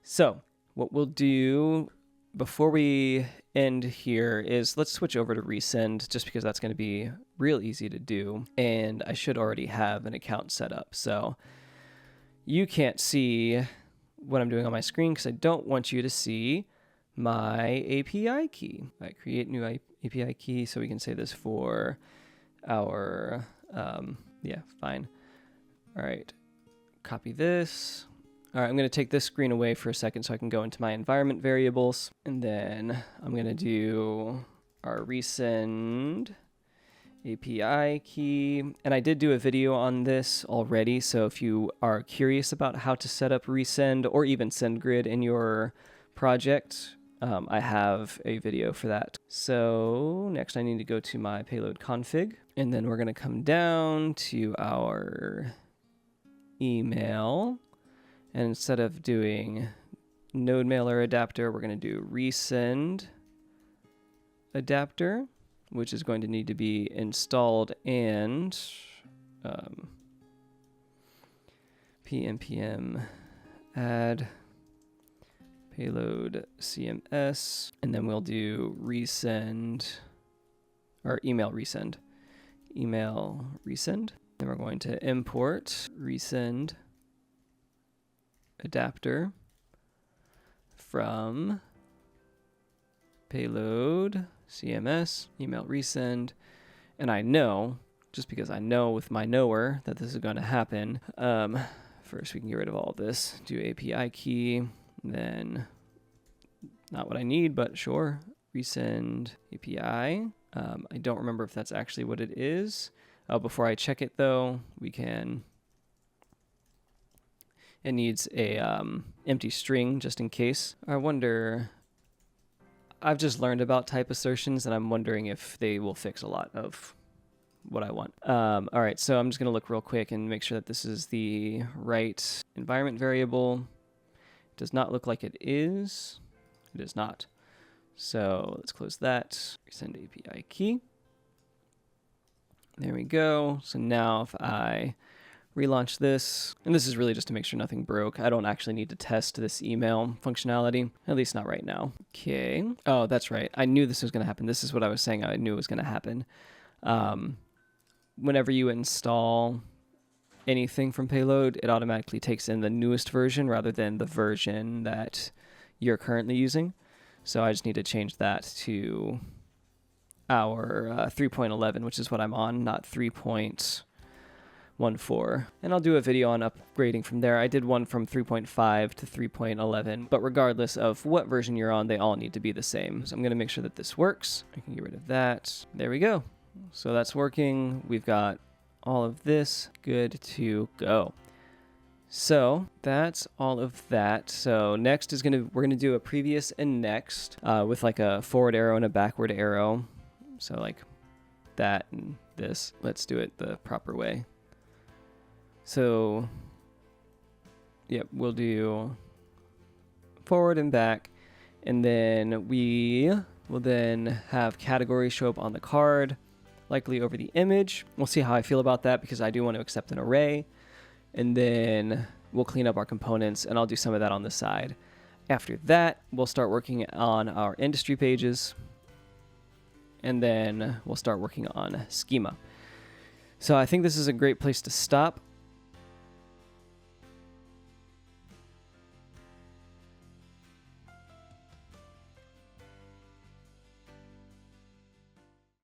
So what we'll do before we end here is let's switch over to Resend, just because that's going to be real easy to do. And I should already have an account set up. So you can't see what I'm doing on my screen because I don't want you to see my API key. I create new API key so we can say this for our, yeah, fine. All right, copy this. All right, I'm going to take this screen away for a second so I can go into my environment variables. And then I'm going to do our Resend API key. And I did do a video on this already. So if you are curious about how to set up Resend or even SendGrid in your project, I have a video for that. So next I need to go to my payload config. And then we're going to come down to our email. And instead of doing node mailer adapter, we're going to do resend adapter, which is going to need to be installed and pnpm add payload CMS, and then we'll do resend or email resend. Then we're going to import resend adapter from payload CMS, email resend. And I know, just because I know with my knower that this is going to happen, first we can get rid of all of this, do API key, then not what I need, but sure, resend API. I don't remember if that's actually what it is. Before I check it though, we can, it needs a empty string just in case. I wonder, I've just learned about type assertions and I'm wondering if they will fix a lot of what I want. All right, so I'm just gonna look real quick and make sure that this is the right environment variable. It does not look like it is. It is not. So let's close that. Resend API key. There we go. So now if I relaunch this, and this is really just to make sure nothing broke. I don't actually need to test this email functionality, at least not right now. Okay. Oh, that's right. I knew this was going to happen. This is what I was saying I knew was going to happen. Whenever you install anything from Payload, it automatically takes in the newest version rather than the version that you're currently using. So I just need to change that to our 3.11, which is what I'm on, not 3.14. And I'll do a video on upgrading from there. I did one from 3.5 to 3.11, but regardless of what version you're on, they all need to be the same. So I'm going to make sure that this works. I can get rid of that. There we go. So that's working. We've got all of this good to go. So that's all of that. So next is we're gonna do a previous and next with like a forward arrow and a backward arrow. So like that and this. Let's do it the proper way. So yep, we'll do forward and back, and then we will then have categories show up on the card, likely over the image. We'll see how I feel about that because I do want to accept an array. And then we'll clean up our components, and I'll do some of that on the side. After that, we'll start working on our industry pages, and then we'll start working on schema. So I think this is a great place to stop.